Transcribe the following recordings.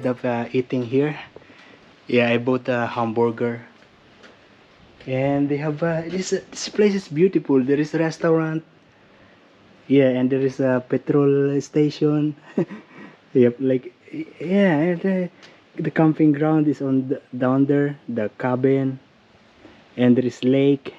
ended up eating here. Yeah, I bought a hamburger. And they have this place is beautiful. There is a restaurant. Yeah, and there is a petrol station. Yep, like yeah, and, the camping ground is down there, the cabin, and there is lake.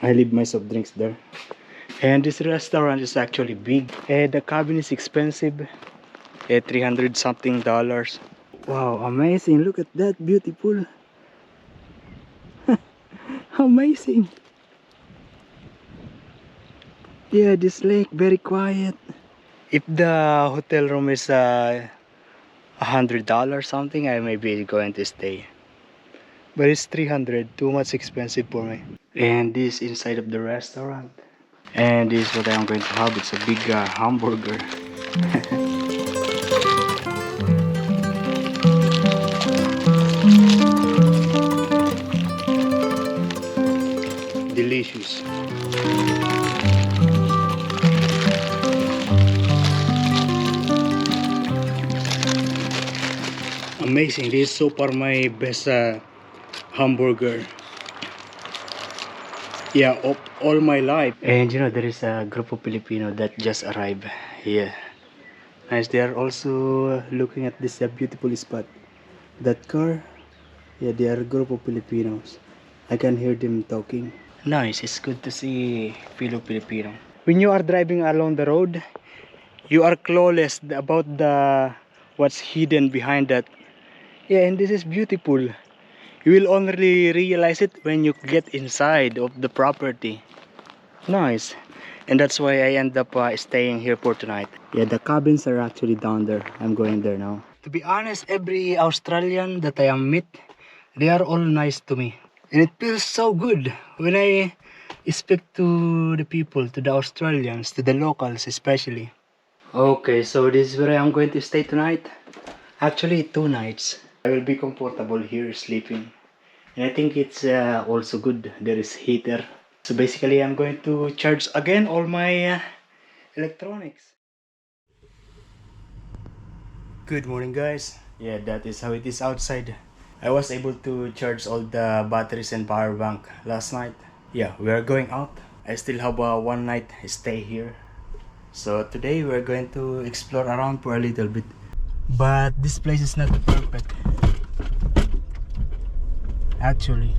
I leave my soft drinks there. And this restaurant is actually big. The cabin is expensive. 300 something dollars. Wow, amazing. Look at that, beautiful. Amazing. Yeah, this lake very quiet. If the hotel room is $100 something, I may be going to stay. But it's 300, too much expensive for me. And this inside of the restaurant. And this is what I'm going to have. It's a big hamburger. Delicious. Amazing. This is so far my best hamburger, yeah, of all my life. And you know, there is a group of Filipino that just arrived here. Nice. They are also looking at this beautiful spot. That car, yeah, they are a group of Filipinos. I can hear them talking. Nice. It's good to see Filipino. When you are driving along the road, you are clueless about the what's hidden behind that. Yeah, and this is beautiful. You will only realize it when you get inside of the property. Nice. And that's why I end up staying here for tonight. Yeah, the cabins are actually down there. I'm going there now. To be honest, every Australian that I am meet, they are all nice to me. And it feels so good when I speak to the people, to the Australians, to the locals especially. Okay, so this is where I am going to stay tonight. Actually, 2 nights. I will be comfortable here sleeping. And I think it's also good. There is heater. So basically, I'm going to charge again all my electronics. Good morning, guys. Yeah, that is how it is outside. I was able to charge all the batteries and power bank last night. Yeah, we are going out. I still have a 1 night stay here. So today we're going to explore around for a little bit. But this place is not perfect. Actually,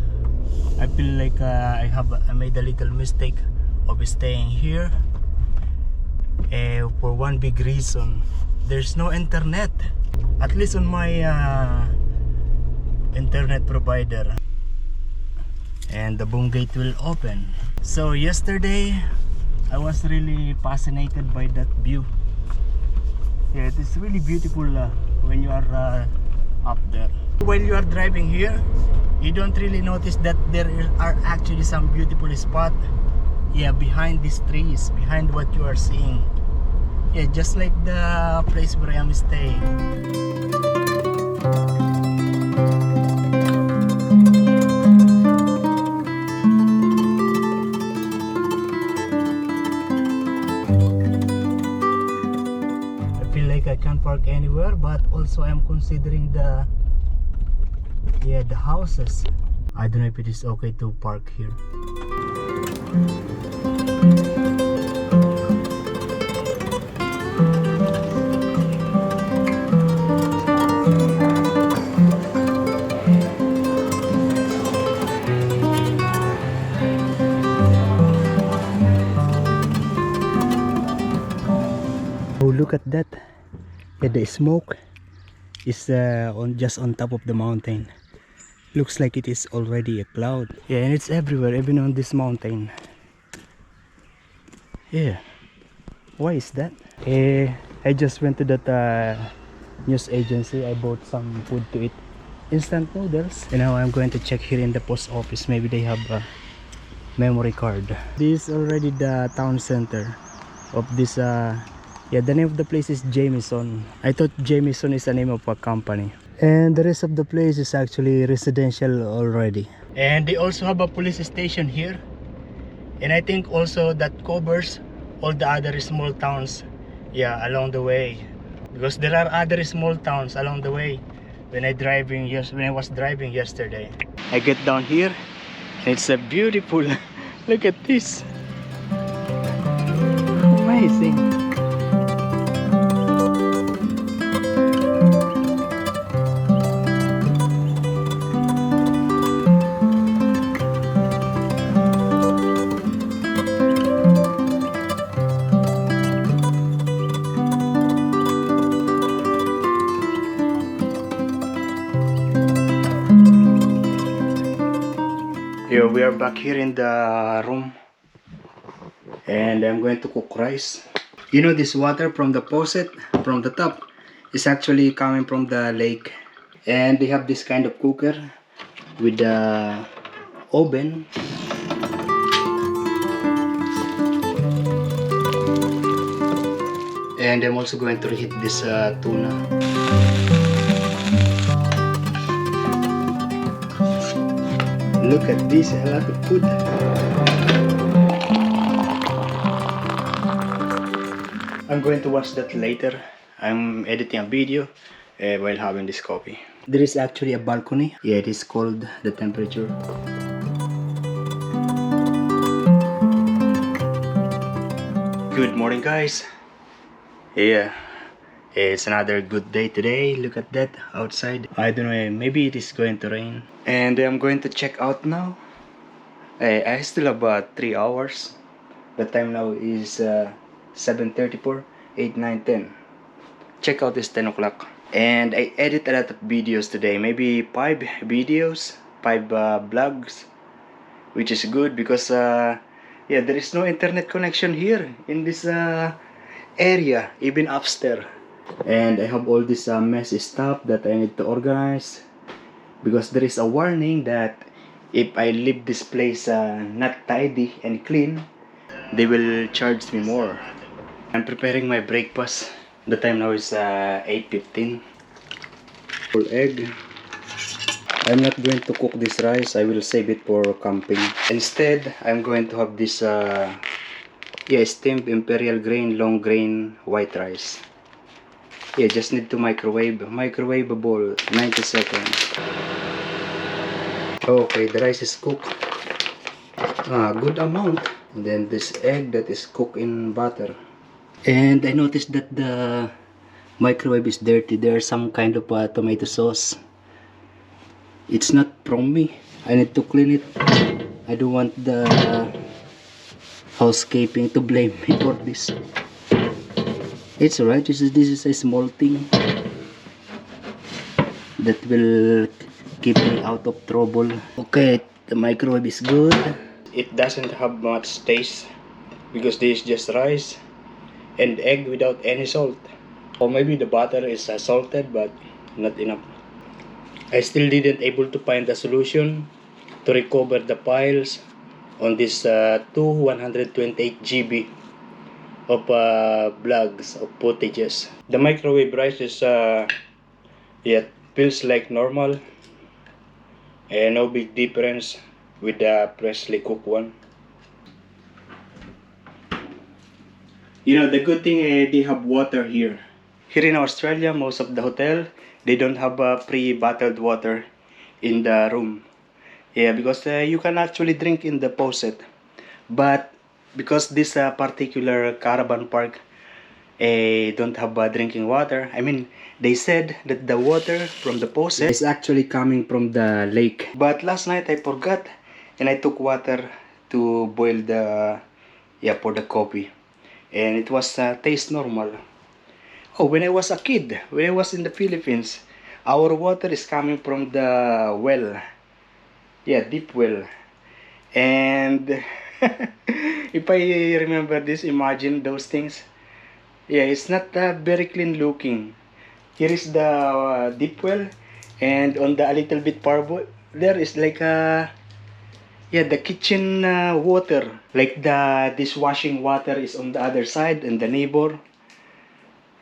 I feel like I made a little mistake of staying here. For one big reason, there's no internet. At least on my internet provider. And the boom gate will open. So yesterday, I was really fascinated by that view. Yeah, it is really beautiful when you are up there. While you are driving here, you don't really notice that there are actually some beautiful spots, yeah, behind these trees, behind what you are seeing. Yeah, just like the place where I am staying. I can't park anywhere, but also I'm considering the houses. I don't know if it is okay to park here. Oh, look at that. Yeah, the smoke is just on top of the mountain. Looks like it is already a cloud. Yeah, and it's everywhere, even on this mountain. Yeah, why is that? I just went to that news agency. I bought some food to eat, instant noodles. And now I'm going to check here in the post office. Maybe they have a memory card. This is already the town center of this yeah, the name of the place is Jamieson. I thought Jamieson is the name of a company. And the rest of the place is actually residential already. And they also have a police station here. And I think also that covers all the other small towns, yeah, along the way. because there are other small towns along the way. When I was driving yesterday, I get down here. It's a beautiful. Look at this. Amazing. Here we are back here in the room, and I'm going to cook rice. You know, this water from the faucet from the top is actually coming from the lake, and they have this kind of cooker with the oven. And I'm also going to reheat this tuna. Look at this, a lot of food. I'm going to watch that later. I'm editing a video while having this coffee. There is actually a balcony. Yeah, it is cold, the temperature. Good morning, guys. Yeah, it's another good day today. Look at that outside. I don't know, maybe it is going to rain. And I'm going to check out now. I still have about 3 hours. The time now is 7:34, 8, 9, 10. Check out this 10 o'clock. And I edit a lot of videos today. Maybe 5 videos, 5 vlogs, which is good because yeah, there is no internet connection here in this area, even upstairs. And I have all this messy stuff that I need to organize, because there is a warning that if I leave this place not tidy and clean, they will charge me more. I'm preparing my breakfast. The time now is 8:15. Full egg. I'm not going to cook this rice. I will save it for camping. Instead, I'm going to have this yeah, steamed imperial grain, long grain white rice. Yeah, just need to microwavable 90 seconds. Okay, the rice is cooked. Good amount. And then this egg that is cooked in butter. And I noticed that the microwave is dirty. There's some kind of tomato sauce. It's not from me. I need to clean it. I don't want the housekeeping to blame me for this. It's alright. This is a small thing that will keep me out of trouble. Okay, the microwave is good. It doesn't have much taste because this is just rice and egg without any salt. Or maybe the butter is salted but not enough. I still didn't able to find a solution to recover the files on this 128 GB of vlogs of footages. The microwave rice is yeah, feels like normal and no big difference with the freshly cooked one. You know, the good thing they have water here. Here in Australia, most of the hotel, they don't have pre-bottled water in the room. Yeah, because you can actually drink in the faucet. But because this particular caravan park don't have drinking water, I mean, they said that the water from the faucet is actually coming from the lake. But last night I forgot and I took water to boil the, yeah, for the coffee. And it was taste normal. Oh, when I was a kid, when I was in the Philippines, our water is coming from the well. Yeah, deep well. And if I remember this, imagine those things. Yeah, it's not very clean looking. Here is the deep well, and on the a little bit far there is like a, yeah, the kitchen water. Like the dishwashing water is on the other side, and the neighbor.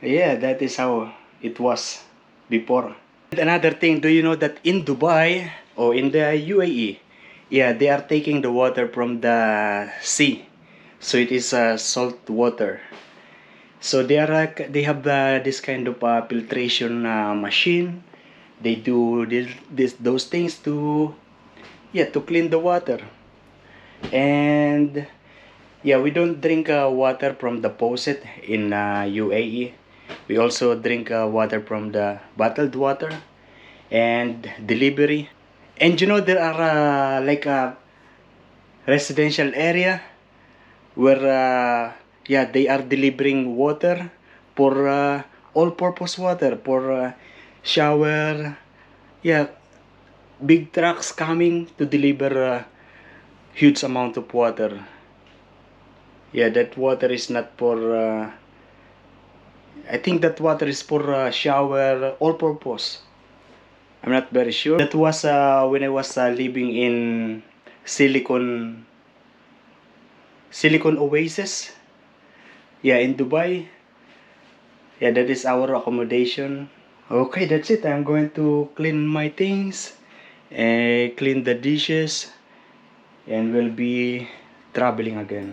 Yeah, that is how it was before. And another thing, do you know that in Dubai or in the UAE, yeah, they are taking the water from the sea, so it is salt water. So they have this kind of filtration machine. They do those things to to clean the water. And yeah, we don't drink water from the faucet in UAE. We also drink water from the bottled water and delivery. And there are like a residential area where they are delivering water for all purpose water for shower. Yeah, big trucks coming to deliver huge amount of water. Yeah, that water is not for I think that water is for shower all purpose. I'm not very sure. That was when I was living in Silicon Oasis. Yeah, in Dubai. Yeah, that is our accommodation. Okay, that's it. I'm going to clean my things and clean the dishes, and we'll be traveling again.